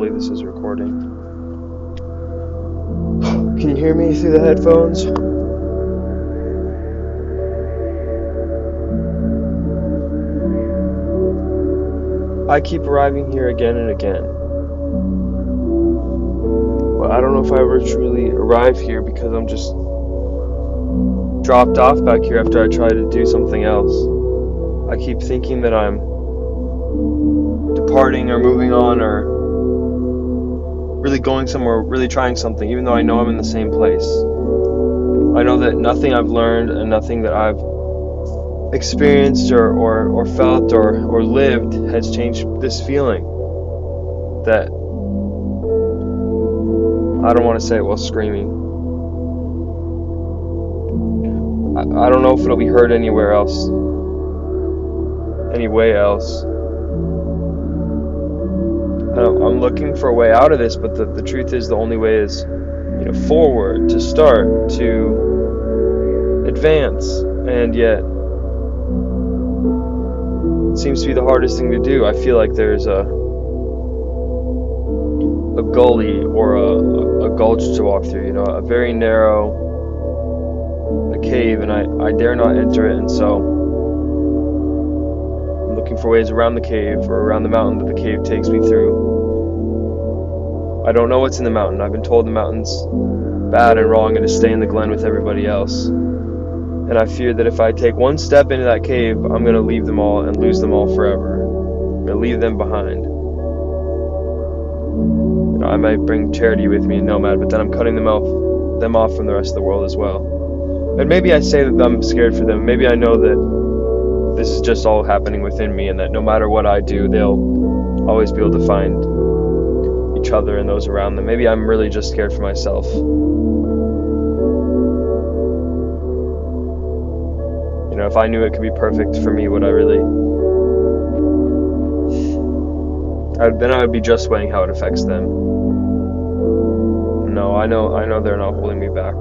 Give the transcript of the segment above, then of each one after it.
believe this is recording. Can you hear me through the headphones? I keep arriving here again and again. But I don't know if I ever truly arrive here because I'm just dropped off back here after I try to do something else. I keep thinking that I'm departing or moving on or really going somewhere, really trying something, even though I know I'm in the same place. I know that nothing I've learned and nothing that I've experienced or felt or lived has changed this feeling that I don't want to say it while screaming. I don't know if it'll be heard anywhere else, any way else. I'm looking for a way out of this, but the truth is the only way is, forward, to start, to advance, and yet it seems to be the hardest thing to do. I feel like there's a gully or a gulch to walk through, a very narrow cave, and I dare not enter it, and so I'm looking for ways around the cave or around the mountain that the cave takes me through. I don't know what's in the mountain. I've been told the mountain's bad and wrong and to stay in the glen with everybody else. And I fear that if I take one step into that cave, I'm going to leave them all and lose them all forever. I'm going to leave them behind. I might bring Charity with me and Nomad, but then I'm cutting them off from the rest of the world as well. And maybe I say that I'm scared for them. Maybe I know that this is just all happening within me and that no matter what I do, they'll always be able to find each other and those around them. Maybe I'm really just scared for myself. If I knew it could be perfect for me, would I really? Then I would be just weighing how it affects them. No, I know they're not holding me back.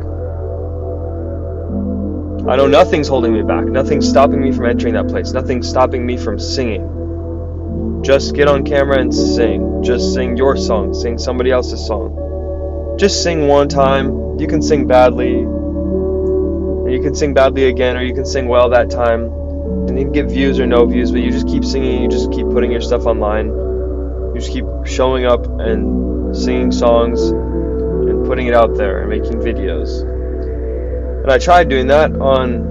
I know nothing's holding me back. Nothing's stopping me from entering that place. Nothing's stopping me from singing. Just get on camera and sing. Just sing your song. Sing somebody else's song. Just sing one time. You can sing badly. And you can sing badly again, or you can sing well that time. And you can get views or no views, but you just keep singing. You just keep putting your stuff online. You just keep showing up and singing songs and putting it out there and making videos. And I tried doing that on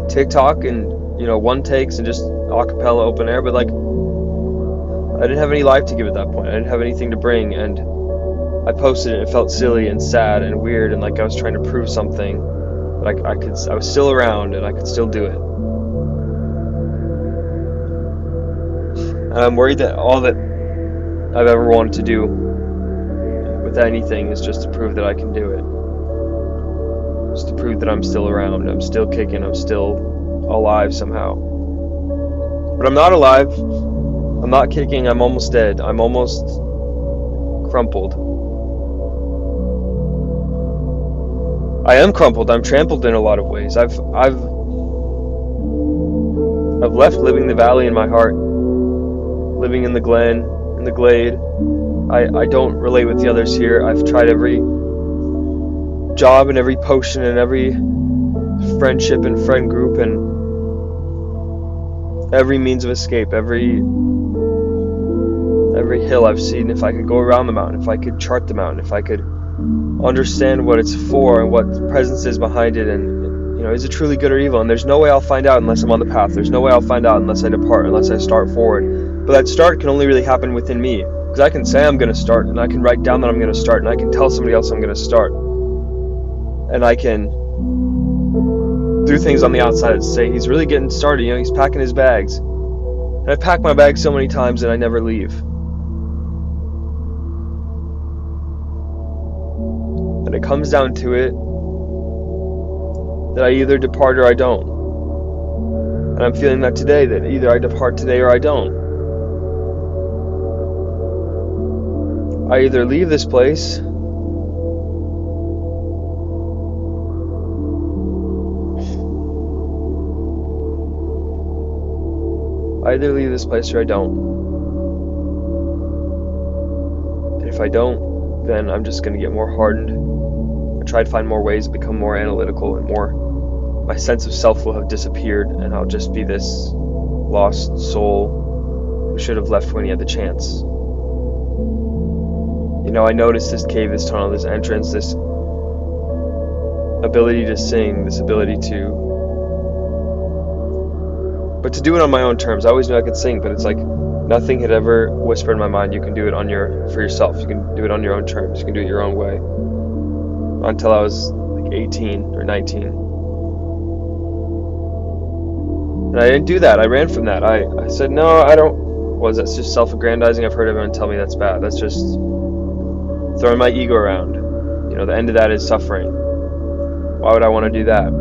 TikTok and, one takes and just a cappella open air, but I didn't have any life to give at that point. I didn't have anything to bring, and I posted it and it felt silly and sad and weird and like I was trying to prove something, but I was still around and I could still do it. And I'm worried that all that I've ever wanted to do with anything is just to prove that I can do it. Just to prove that I'm still around, I'm still kicking, I'm still alive somehow. But I'm not alive, I'm not kicking, I'm almost dead, I'm almost crumpled. I am crumpled, I'm trampled in a lot of ways. I've left living the valley in my heart, living in the glen, in the glade. I don't relate with the others here. I've tried every job and every potion and every friendship and friend group and every means of escape, every hill I've seen. If I could go around the mountain, if I could chart the mountain, if I could understand what it's for and what the presence is behind it, and is it truly good or evil? And there's no way I'll find out unless I'm on the path. There's no way I'll find out unless I depart, unless I start forward. But that start can only really happen within me, because I can say I'm going to start, and I can write down that I'm going to start, and I can tell somebody else I'm going to start. And I can do things on the outside that say he's really getting started, he's packing his bags. And I've packed my bags so many times and I never leave. And it comes down to it that I either depart or I don't. And I'm feeling that today, that either I depart today or I don't. I either leave this place or I don't. if I don't, then I'm just going to get more hardened. I try to find more ways to become more analytical and my sense of self will have disappeared, and I'll just be this lost soul who should have left when he had the chance. I noticed this cave, this tunnel, this entrance, this ability to sing, this ability but to do it on my own terms. I always knew I could sing, but it's like nothing had ever whispered in my mind, you can do it for yourself. You can do it on your own terms. You can do it your own way. Until I was like 18 or 19. And I didn't do that. I ran from that. I said, no, I don't. That's just self-aggrandizing. I've heard everyone tell me that's bad. That's just throwing my ego around. The end of that is suffering. Why would I want to do that?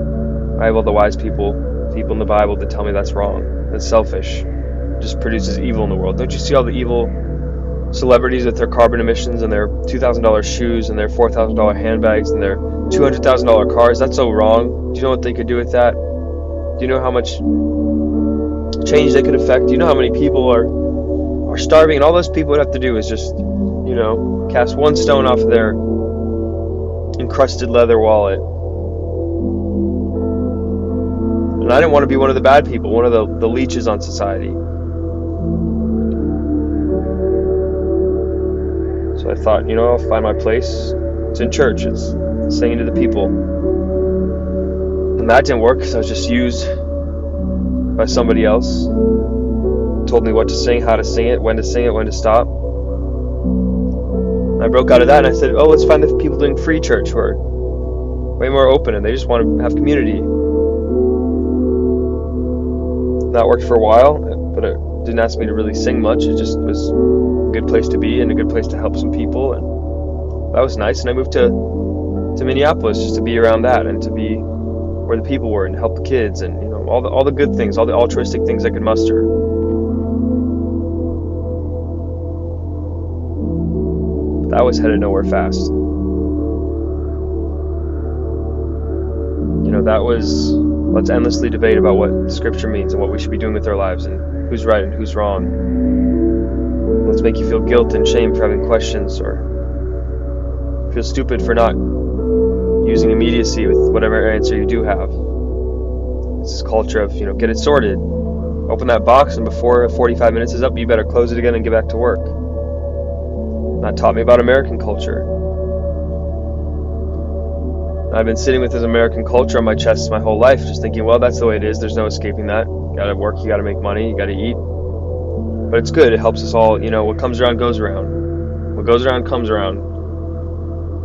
I have all the wise people in the Bible that tell me that's wrong. That's selfish. It just produces evil in the world. Don't you see all the evil celebrities with their carbon emissions and their $2,000 shoes and their $4,000 handbags and their $200,000 cars? That's so wrong. Do you know what they could do with that? Do you know how much change they could affect? Do you know how many people are starving? And all those people would have to do is just, cast one stone off of their encrusted leather wallet. And I didn't want to be one of the bad people, one of the leeches on society. So I thought, I'll find my place. It's in church. It's singing to the people. And that didn't work because I was just used by somebody else. Told me what to sing, how to sing it, when to stop. And I broke out of that and I said, let's find the people doing free church who are way more open and they just want to have community. That worked for a while, but it didn't ask me to really sing much. It just was a good place to be and a good place to help some people, and that was nice. And I moved to Minneapolis just to be around that and to be where the people were and help the kids and all the good things, all the altruistic things I could muster. But that was headed nowhere fast. That was, let's endlessly debate about what Scripture means and what we should be doing with our lives and who's right and who's wrong. Let's make you feel guilt and shame for having questions or feel stupid for not using immediacy with whatever answer you do have. It's this culture of, get it sorted. Open that box and before 45 minutes is up, you better close it again and get back to work. That taught me about American culture. I've been sitting with this American culture on my chest my whole life, just thinking, well, that's the way it is. There's no escaping that. You gotta work, you gotta make money, you gotta eat. But it's good. It helps us all. What comes around goes around. What goes around comes around.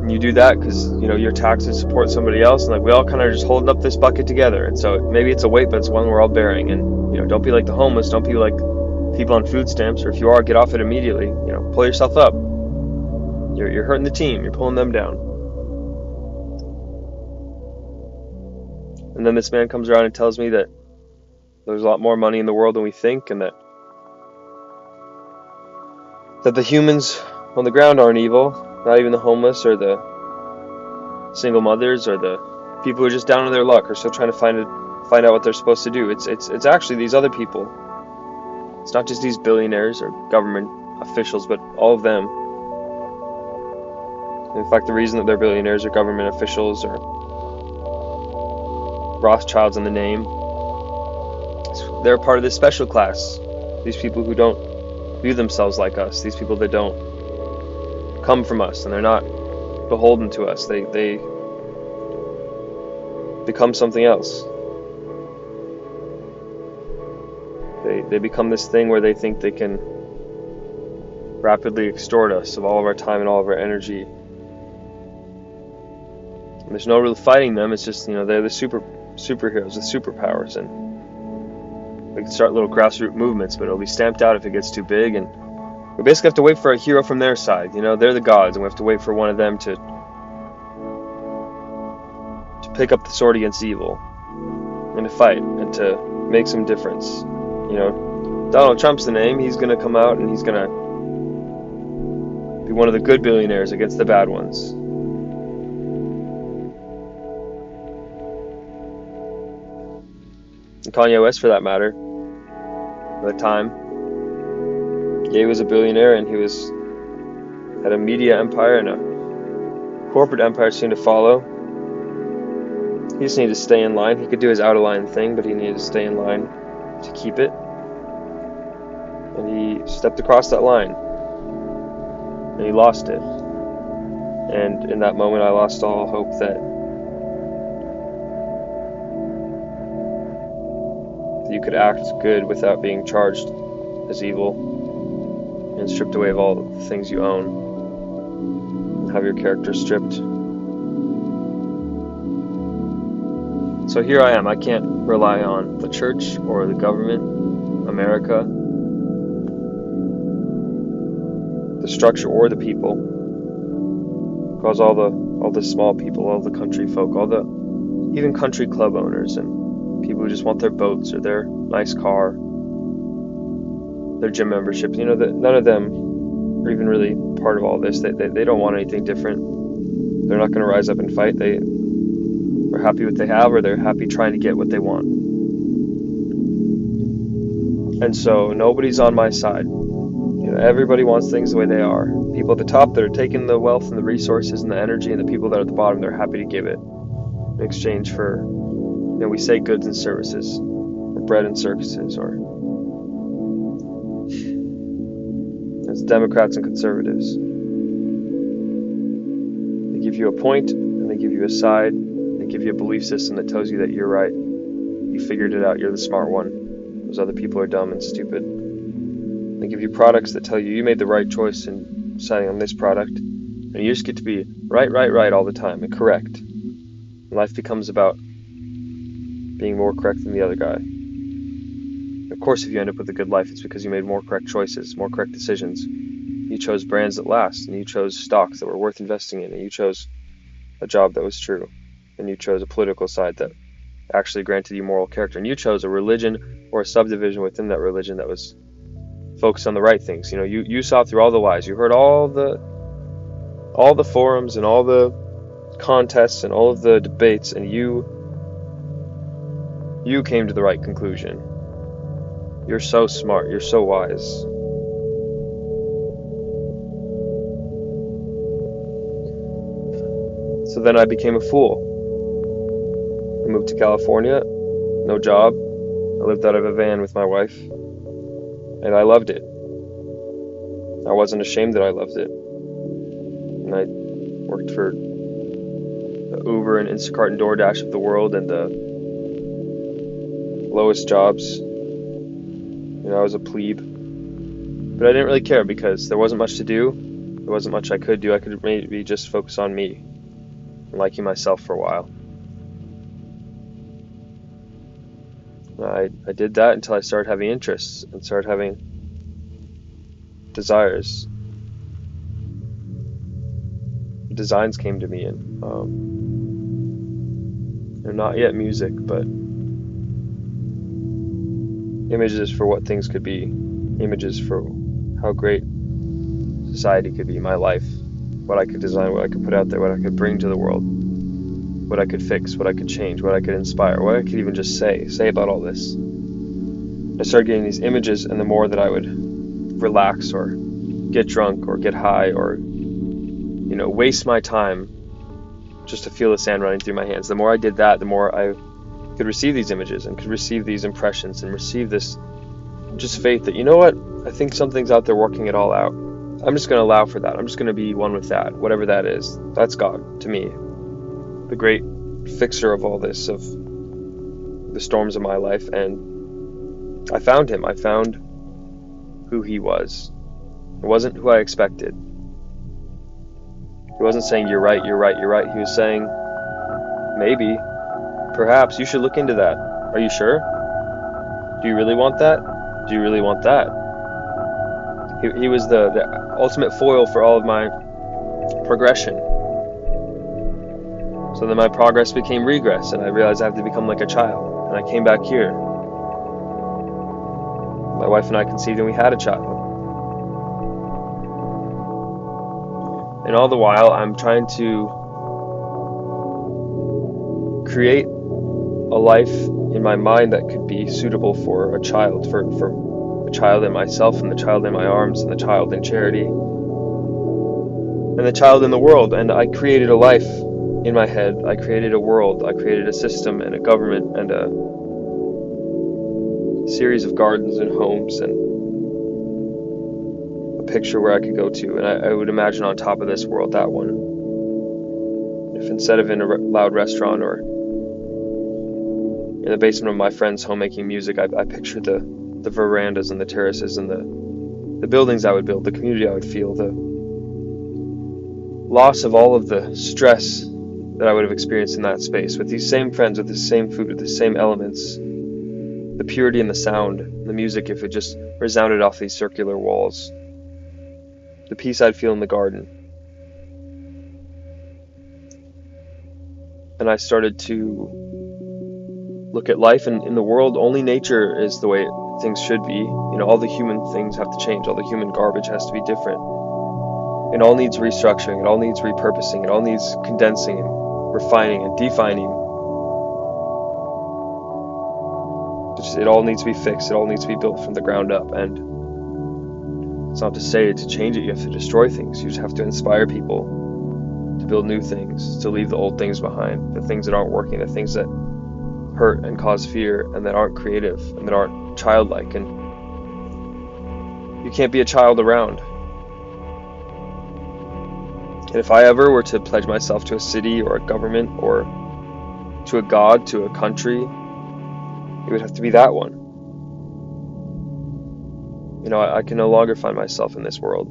And you do that because, your taxes support somebody else. And we all kind of just holding up this bucket together. And so maybe it's a weight, but it's one we're all bearing. And, don't be like the homeless. Don't be like people on food stamps. Or if you are, get off it immediately. Pull yourself up. You're hurting the team. You're pulling them down. And then this man comes around and tells me that there's a lot more money in the world than we think, and that the humans on the ground aren't evil, not even the homeless or the single mothers or the people who are just down on their luck or still trying to find out what they're supposed to do. It's actually these other people. It's not just these billionaires or government officials, but all of them. In fact, the reason that they're billionaires or government officials or Rothschilds in the name, they're part of this special class. These people who don't view themselves like us. These people that don't come from us and they're not beholden to us. They become something else. They become this thing where they think they can rapidly extort us of all of our time and all of our energy. And there's no real fighting them. It's just, they're the superheroes with superpowers, and we can start little grassroots movements, but it'll be stamped out if it gets too big. And we basically have to wait for a hero from their side. They're the gods, and we have to wait for one of them to pick up the sword against evil and to fight and to make some difference. Donald Trump's the name. He's going to come out and he's going to be one of the good billionaires against the bad ones. And Kanye West, for that matter, at the time, he was a billionaire and he had a media empire and a corporate empire soon to follow. He just needed to stay in line. He could do his out-of-line thing, but he needed to stay in line to keep it. And he stepped across that line. And he lost it. And in that moment, I lost all hope that you could act good without being charged as evil and stripped away of all the things you own. Have your character stripped. So here I am. I can't rely on the church or the government, America, the structure or the people, because all the small people, all the country folk, even country club owners and people who just want their boats or their nice car, their gym memberships, none of them are even really part of all this. They don't want anything different. They're not going to rise up and fight. They're happy with what they have, or they're happy trying to get what they want. And so nobody's on my side. Everybody wants things the way they are. People at the top that are taking the wealth and the resources and the energy, and the people that are at the bottom, they're happy to give it in exchange for, we say goods and services, or bread and circuses, or it's Democrats and conservatives. They give you a point, and they give you a side, and they give you a belief system that tells you that you're right. You figured it out, you're the smart one. Those other people are dumb and stupid. They give you products that tell you made the right choice in deciding on this product, and you just get to be right all the time and correct. And life becomes about being more correct than the other guy. And of course, if you end up with a good life, it's because you made more correct choices, more correct decisions. You chose brands that last, and you chose stocks that were worth investing in, and you chose a job that was true, and you chose a political side that actually granted you moral character, and you chose a religion or a subdivision within that religion that was focused on the right things. You saw through all the lies. You heard all the forums and all the contests and all of the debates, and you came to the right conclusion. You're so smart. You're so wise. So then I became a fool. I moved to California, no job. I lived out of a van with my wife. And I loved it. I wasn't ashamed that I loved it. And I worked for the Uber and Instacart and DoorDash of the world, and the lowest jobs. I was a plebe. But I didn't really care because there wasn't much to do. There wasn't much I could do. I could maybe just focus on me and liking myself for a while. I did that until I started having interests and started having desires. Designs came to me, and they're not yet music, but images for what things could be, images for how great society could be, my life, what I could design, what I could put out there, what I could bring to the world, what I could fix, what I could change, what I could inspire, what I could even just say about all this. I started getting these images, and the more that I would relax or get drunk or get high or, waste my time just to feel the sand running through my hands, the more I did that, the more I could receive these images and could receive these impressions and receive this just faith that, I think something's out there working it all out. I'm just going to allow for that. I'm just going to be one with that, whatever that is. That's God to me, the great fixer of all this, of the storms of my life. And I found him. I found who he was. It wasn't who I expected. He wasn't saying, you're right. He was saying, maybe, perhaps, you should look into that. Are you sure? Do you really want that? Do you really want that? He was the ultimate foil for all of my progression. So then my progress became regress, and I realized I have to become like a child. And I came back here. My wife and I conceived, and we had a child. And all the while, I'm trying to create a life in my mind that could be suitable for a child, for a child in myself, and the child in my arms, and the child in charity. and the child in the world. And I created a life in my head. I created a world. I created a system and a government and a series of gardens and homes and a picture where I could go to. And I would imagine on top of this world, that one. If instead of in a loud restaurant or in the basement of my friend's home making music, I pictured the verandas and the terraces and the buildings I would build, the community I would feel, the loss of all of the stress that I would have experienced in that space, with these same friends, with the same food, with the same elements, the purity and the sound, the music, if it just resounded off these circular walls, the peace I'd feel in the garden. And I started to look at life, and in the world, only nature is the way things should be. All the human things have to change. All the human garbage has to be different. It all needs restructuring. It all needs repurposing. It all needs condensing and refining and defining. It all needs to be fixed. It all needs to be built from the ground up. And it's not to say to change it you have to destroy things. You just have to inspire people to build new things, to leave the old things behind, the things that aren't working, the things that hurt and cause fear and that aren't creative and that aren't childlike. And you can't be a child around. And if I ever were to pledge myself to a city or a government or to a god, to a country, it would have to be that one. I can no longer find myself in this world.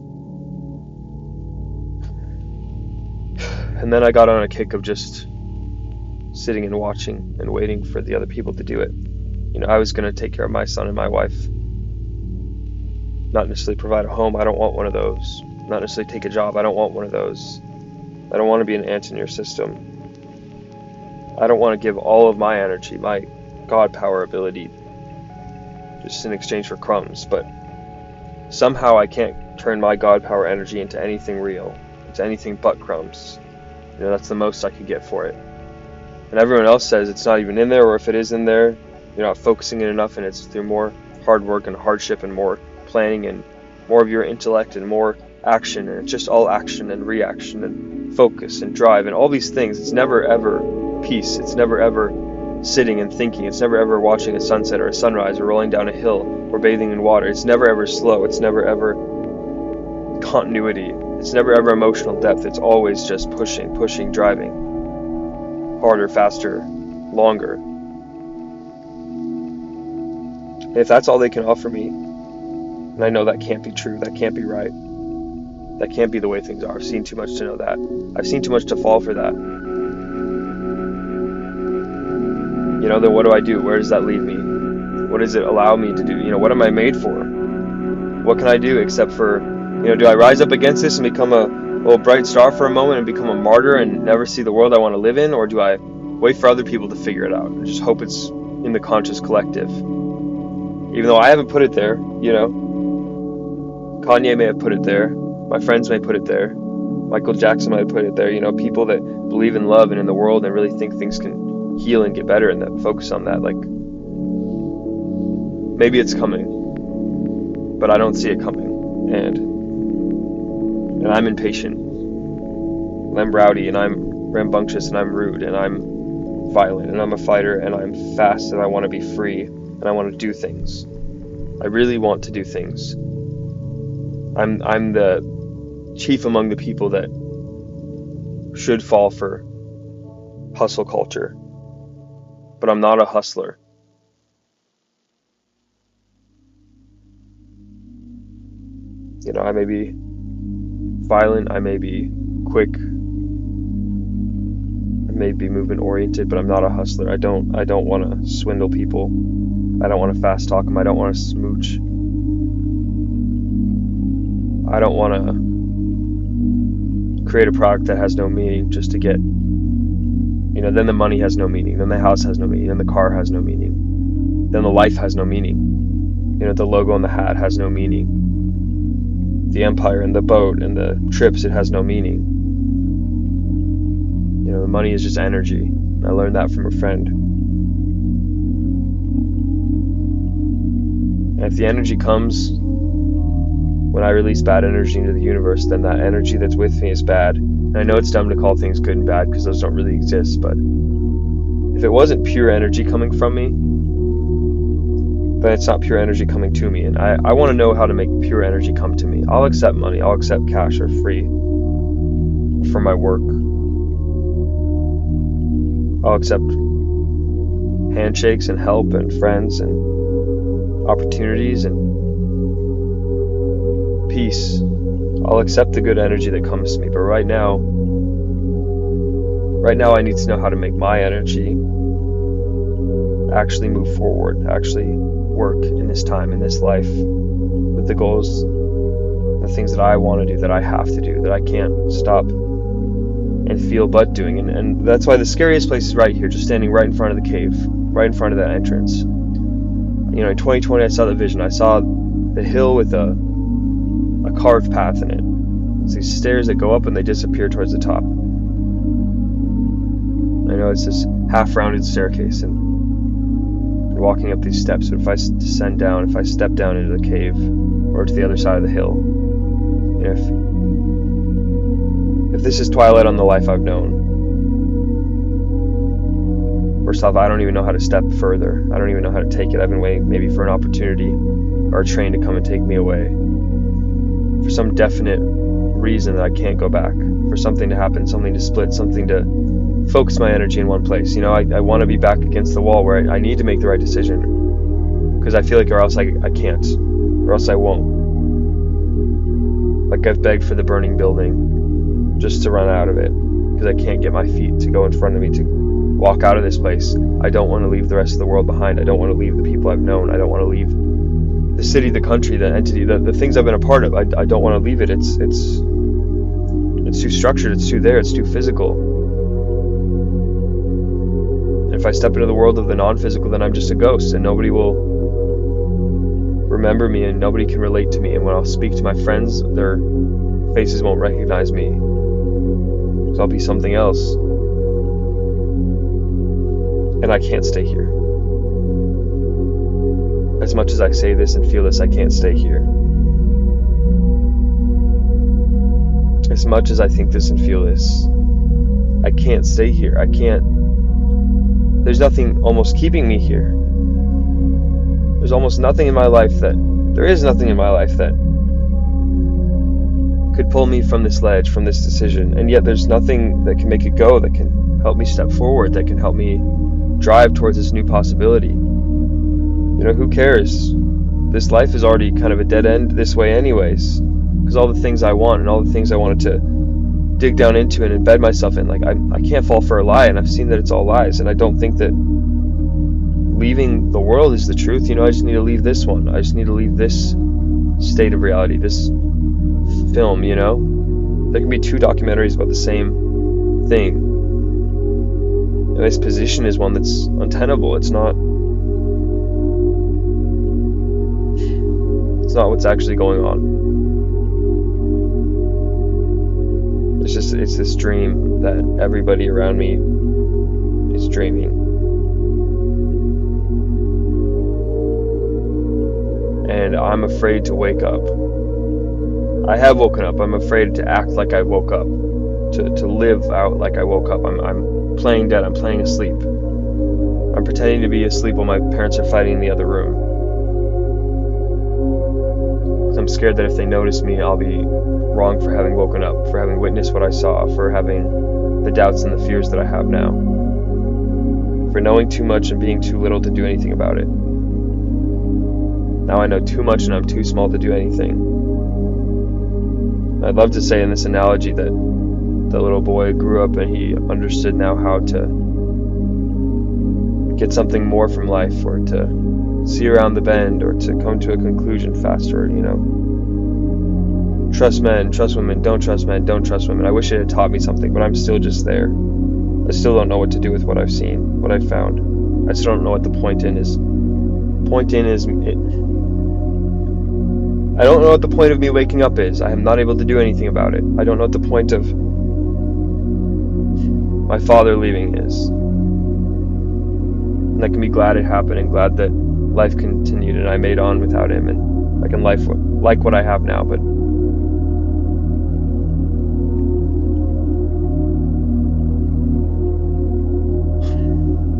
And then I got on a kick of just sitting and watching and waiting for the other people to do it. I was going to take care of my son and my wife, not necessarily provide a home. I don't want one of those. Not necessarily take a job. I don't want one of those. I don't want to be an ant in your system. I don't want to give all of my energy, my God power ability, just in exchange for crumbs. But somehow I can't turn my God power energy into anything real, into anything but crumbs. That's the most I could get for it. And everyone else says it's not even in there, or if it is in there, you're not focusing it enough, and it's through more hard work and hardship and more planning and more of your intellect and more action, and it's just all action and reaction and focus and drive and all these things. It's never ever peace. It's never ever sitting and thinking. It's never ever watching a sunset or a sunrise or rolling down a hill or bathing in water. It's never ever slow. It's never ever continuity. It's never ever emotional depth. It's always just pushing, driving harder, faster, longer. And if that's all they can offer me, and I know that can't be true, that can't be right, that can't be the way things are. I've seen too much to know that. I've seen too much to fall for that. Then what do I do? Where does that leave me? What does it allow me to do? What am I made for? What can I do except for, do I rise up against this and become a little bright star for a moment and become a martyr and never see the world I want to live in? Or do I wait for other people to figure it out and just hope it's in the conscious collective? Even though I haven't put it there, Kanye may have put it there. My friends may put it there. Michael Jackson might have put it there. People that believe in love and in the world and really think things can heal and get better and that focus on that. Maybe it's coming, but I don't see it coming. And I'm impatient. And I'm rowdy and I'm rambunctious and I'm rude and I'm violent and I'm a fighter and I'm fast and I want to be free and I want to do things. I really want to do things. I'm the chief among the people that should fall for hustle culture, but I'm not a hustler. I may be violent, I may be quick, I may be movement oriented, but I'm not a hustler. I don't want to swindle people. I don't want to fast talk them. I don't want to smooch. I don't want to create a product that has no meaning just to get, then the money has no meaning, then the house has no meaning, then the car has no meaning, then the life has no meaning. The logo on the hat has no meaning. The empire and the boat and the trips, it has no meaning. The money is just energy. I learned that from a friend. And if the energy comes when I release bad energy into the universe, then that energy that's with me is bad. And I know it's dumb to call things good and bad because those don't really exist, but if it wasn't pure energy coming from me, then it's not pure energy coming to me. And I want to know how to make pure energy come to me. I'll accept money, I'll accept cash or free for my work. I'll accept handshakes and help and friends and opportunities and peace. I'll accept the good energy that comes to me. But right now I need to know how to make my energy actually move forward, actually work in this time, in this life, with the goals, the things that I want to do, that I have to do, that I can't stop and feel but doing. And that's why the scariest place is right here, just standing right in front of the cave, right in front of that entrance. In 2020 I saw the vision. I saw the hill with a carved path in it. It's these stairs that go up and they disappear towards the top. I know it's this half-rounded staircase, and you're walking up these steps, but if I descend down, if I step down into the cave or to the other side of the hill, if this is twilight on the life I've known, first off, I don't even know how to step further. I don't even know how to take it. I've been waiting maybe for an opportunity or a train to come and take me away, for some definite reason that I can't go back, for something to happen, something to split, something to focus my energy in one place. I want to be back against the wall where I need to make the right decision, because I feel like or else I can't, or else I won't. Like I've begged for the burning building just to run out of it, because I can't get my feet to go in front of me to walk out of this place. I don't want to leave the rest of the world behind. I don't want to leave the people I've known. I don't want to leave the city, the country, the entity, the things I've been a part of. I don't want to leave it. It's too structured. It's too there. It's too physical. If I step into the world of the non-physical, then I'm just a ghost, and nobody will remember me, and nobody can relate to me. And when I'll speak to my friends, their faces won't recognize me, because I'll be something else. And I can't stay here. As much as I say this and feel this, I can't stay here. As much as I think this and feel this, I can't stay here. I can't. There's nothing almost keeping me here. There's almost nothing in my life there is nothing in my life that could pull me from this ledge, from this decision. And yet there's nothing that can make it go, that can help me step forward, that can help me drive towards this new possibility. Who cares? This life is already kind of a dead end this way anyways, because all the things I want and all the things I wanted to dig down into and embed myself in, like I can't fall for a lie, and I've seen that it's all lies, and I don't think that leaving the world is the truth. I just need to leave this one. I just need to leave this state of reality, this film. There can be two documentaries about the same thing, and this position is one that's untenable. It's not what's actually going on. It's this dream that everybody around me is dreaming. And I'm afraid to wake up. I have woken up. I'm afraid to act like I woke up, to live out like I woke up. I'm playing dead. I'm playing asleep. I'm pretending to be asleep while my parents are fighting in the other room. I'm scared that if they notice me, I'll be wrong for having woken up, for having witnessed what I saw, for having the doubts and the fears that I have now, for knowing too much and being too little to do anything about it. Now I know too much and I'm too small to do anything. I'd love to say in this analogy that the little boy grew up and he understood now how to get something more from life, or to see around the bend, or to come to a conclusion faster, Trust men, trust women, don't trust men, don't trust women. I wish it had taught me something, but I'm still just there. I still don't know what to do with what I've seen, what I've found. I still don't know what the point in is. I don't know what the point of me waking up is. I am not able to do anything about it. I don't know what the point of my father leaving is. And I can be glad it happened, and glad that life continued and I made on without him, and I can like what I have now, but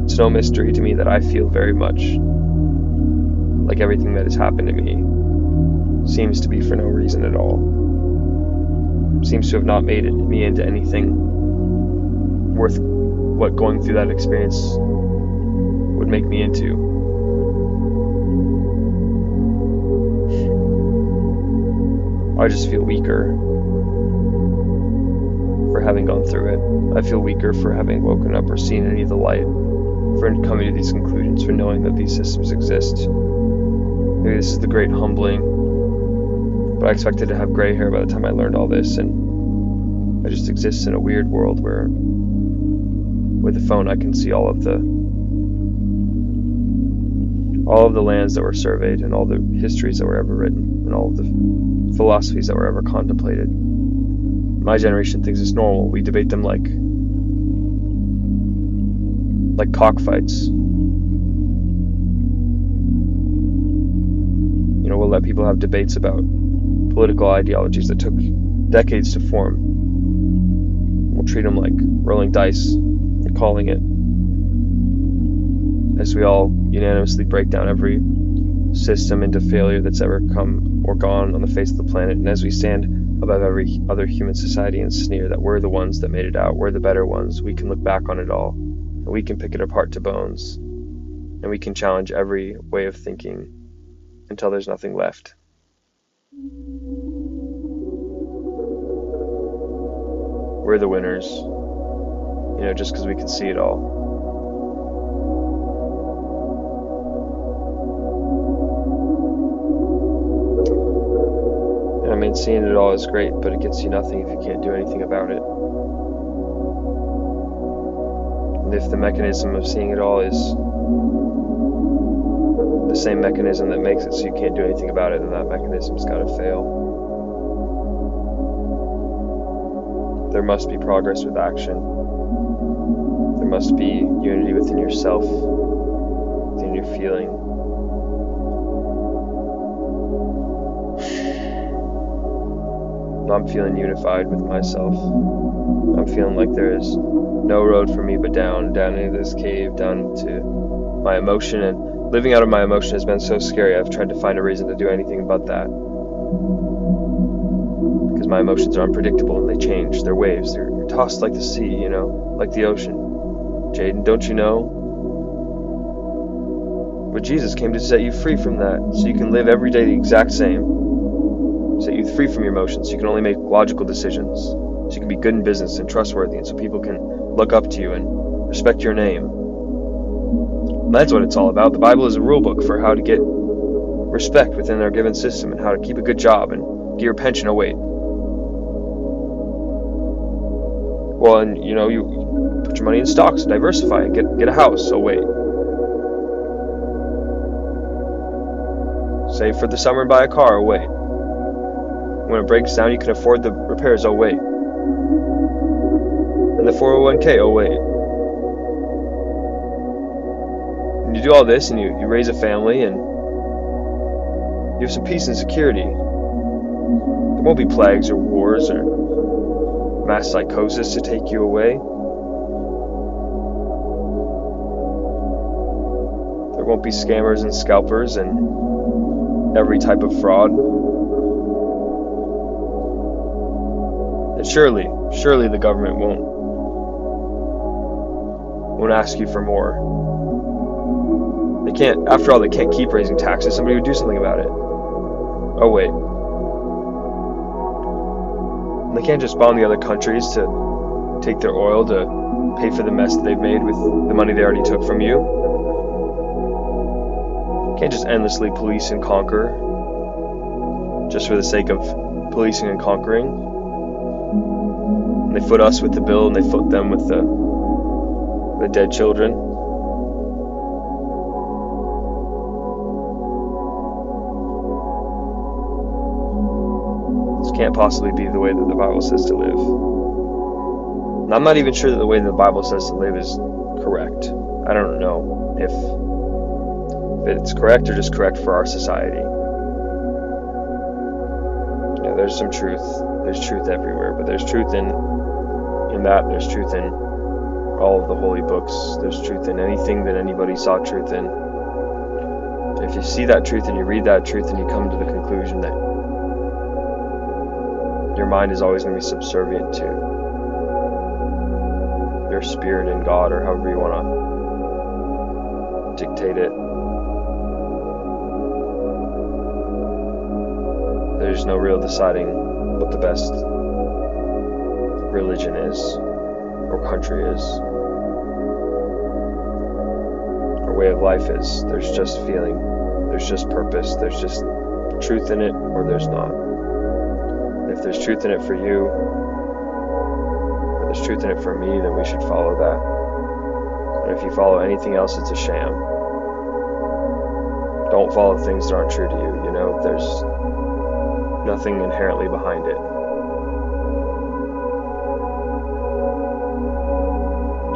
it's no mystery to me that I feel very much like everything that has happened to me seems to be for no reason at all. Seems to have not made me into anything worth what going through that experience would make me into. I just feel weaker for having gone through it. I feel weaker for having woken up or seen any of the light, for coming to these conclusions, for knowing that these systems exist. Maybe this is the great humbling, but I expected to have gray hair by the time I learned all this, and I just exist in a weird world where with a phone I can see all of the lands that were surveyed, and all the histories that were ever written, and all of the philosophies that were ever contemplated. My generation thinks it's normal. We debate them like cockfights. You know, we'll let people have debates about political ideologies that took decades to form. We'll treat them like rolling dice and calling it, as we all unanimously break down every system into failure that's ever come or gone on the face of the planet, and as we stand above every other human society and sneer that we're the ones that made it out, we're the better ones, we can look back on it all, and we can pick it apart to bones, and we can challenge every way of thinking until there's nothing left. We're the winners, just because we can see it all. I mean, seeing it all is great, but it gets you nothing if you can't do anything about it. And if the mechanism of seeing it all is the same mechanism that makes it so you can't do anything about it, then that mechanism's got to fail. There must be progress with action. There must be unity within yourself, within your feeling. I'm feeling unified with myself. I'm feeling like there is no road for me but down into this cave, down into my emotion. And living out of my emotion has been so scary. I've tried to find a reason to do anything but that. Because my emotions are unpredictable and they change. They're waves. They're tossed like the sea, like the ocean. Jaden, don't you know? But Jesus came to set you free from that, so you can live every day the exact same. Set you free from your emotions, so you can only make logical decisions, so you can be good in business and trustworthy, and so people can look up to you and respect your name. And that's what it's all about. The Bible is a rule book for how to get respect within our given system, and how to keep a good job and get your pension. Oh wait. Well, and you put your money in stocks, diversify it, get a house. Oh wait. Save for the summer and buy a car. Oh wait. When it breaks down, you can afford the repairs. Oh wait. And the 401k. Oh wait. And you do all this, and you raise a family, and you have some peace and security. There won't be plagues or wars or mass psychosis to take you away. There won't be scammers and scalpers and every type of fraud. And surely the government won't ask you for more. They can't, after all, they can't keep raising taxes. Somebody would do something about it. Oh wait. And they can't just bomb the other countries to take their oil to pay for the mess that they've made with the money they already took from you. Can't just endlessly police and conquer just for the sake of policing and conquering. And they foot us with the bill, and they foot them with the dead children. This can't possibly be the way that the Bible says to live. And I'm not even sure that the way that the Bible says to live is correct. I don't know if it's correct or just correct for our society. there's some truth. There's truth everywhere, but there's truth in that. There's truth in all of the holy books. There's truth in anything that anybody saw truth in. If you see that truth and you read that truth and you come to the conclusion that your mind is always going to be subservient to your spirit in God, or however you want to dictate it, there's no real deciding what the best religion is, or country is, or way of life is. There's just feeling, there's just purpose, there's just truth in it, or there's not. If there's truth in it for you, or there's truth in it for me, then we should follow that. And if you follow anything else, it's a sham. Don't follow things that aren't true to you. There's nothing inherently behind it.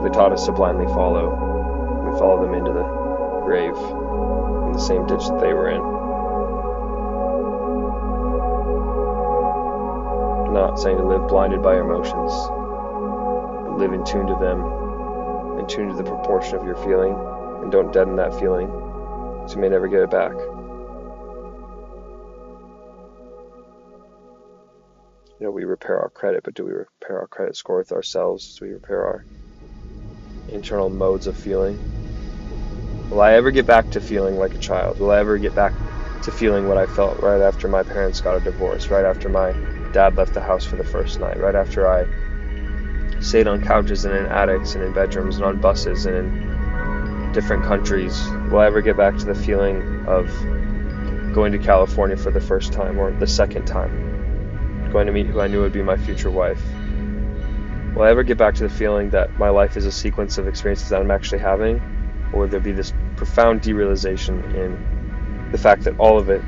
They taught us to blindly follow. We follow them into the grave, in the same ditch that they were in. I'm not saying to live blinded by your emotions, but live in tune to them, in tune to the proportion of your feeling, and don't deaden that feeling, so you may never get it back. We repair our credit, but do we repair our credit score with ourselves? Do we repair our internal modes of feeling? Will I ever get back to feeling like a child? Will I ever get back to feeling what I felt right after my parents got a divorce, right after my dad left the house for the first night, right after I stayed on couches and in attics and in bedrooms and on buses and in different countries? Will I ever get back to the feeling of going to California for the first time, or the second time, going to meet who I knew would be my future wife? Will I ever get back to the feeling that my life is a sequence of experiences that I'm actually having? Or will there be this profound derealization in the fact that all of it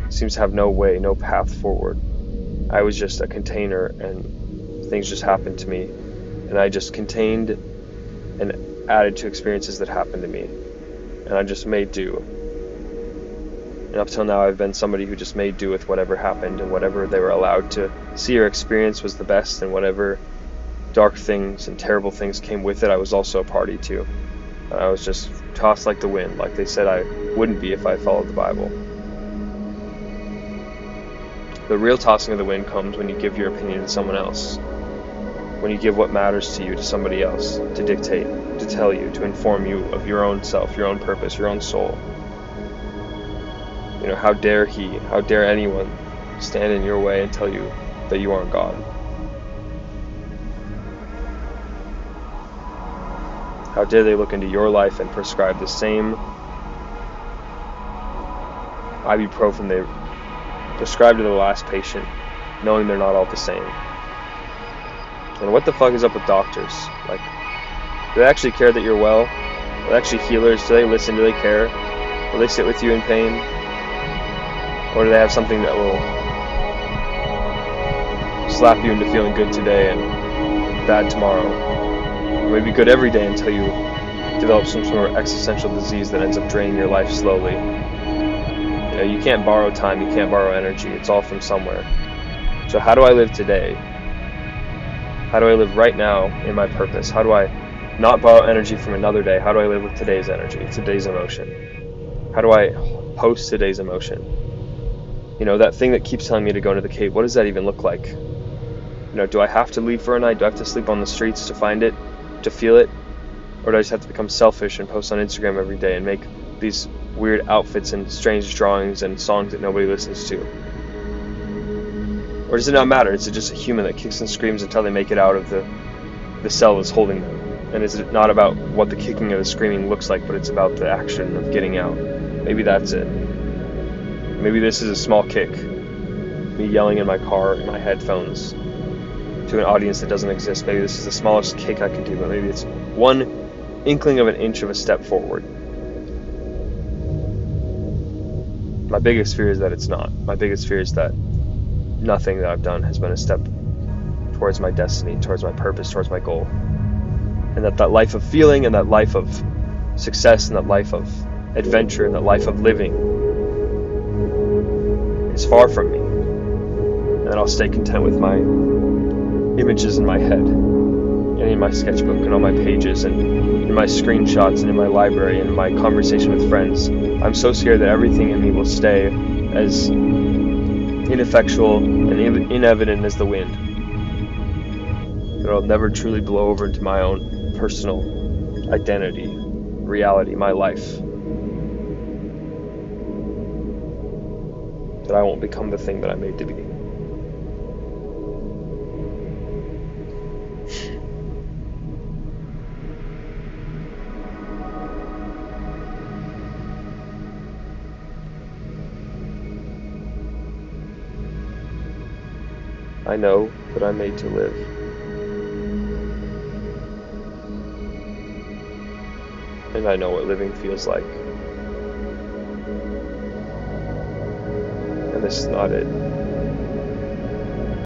seems to have no way, no path forward? I was just a container, and things just happened to me, and I just contained and added to experiences that happened to me, and I just made do. And up till now, I've been somebody who just made do with whatever happened, and whatever they were allowed to see or experience was the best, and whatever dark things and terrible things came with it, I was also a party to. And I was just tossed like the wind, like they said I wouldn't be if I followed the Bible. The real tossing of the wind comes when you give your opinion to someone else, when you give what matters to you to somebody else, to dictate, to tell you, to inform you of your own self, your own purpose, your own soul. How dare anyone stand in your way and tell you that you aren't God? How dare they look into your life and prescribe the same ibuprofen they prescribed to the last patient, knowing they're not all the same? And what the fuck is up with doctors? Do they actually care that you're well? Are they actually healers? Do they listen? Do they care? Will they sit with you in pain? Or do they have something that will slap you into feeling good today and bad tomorrow? Or maybe good every day until you develop some sort of existential disease that ends up draining your life slowly. You can't borrow time, you can't borrow energy. It's all from somewhere. So how do I live today? How do I live right now in my purpose? How do I not borrow energy from another day? How do I live with today's energy, today's emotion? How do I host today's emotion? That thing that keeps telling me to go into the cave, what does that even look like? Do I have to leave for a night? Do I have to sleep on the streets to find it, to feel it? Or do I just have to become selfish and post on Instagram every day and make these weird outfits and strange drawings and songs that nobody listens to? Or does it not matter? Is it just a human that kicks and screams until they make it out of the cell that's holding them? And is it not about what the kicking or the screaming looks like, but it's about the action of getting out? Maybe that's it. Maybe this is a small kick. Me yelling in my car in my headphones to an audience that doesn't exist. Maybe this is the smallest kick I can do, but maybe it's one inkling of an inch of a step forward. My biggest fear is that it's not. My biggest fear is that nothing that I've done has been a step towards my destiny, towards my purpose, towards my goal. And that life of feeling and that life of success and that life of adventure and that life of living is far from me. then I'll stay content with my images in my head and in my sketchbook and on my pages and in my screenshots and in my library and in my conversation with friends. I'm so scared that everything in me will stay as ineffectual and inevident as the wind. That I'll never truly blow over into my own personal identity, reality, my life. That I won't become the thing that I'm made to be. I know that I'm made to live. And I know what living feels like. And this is not it.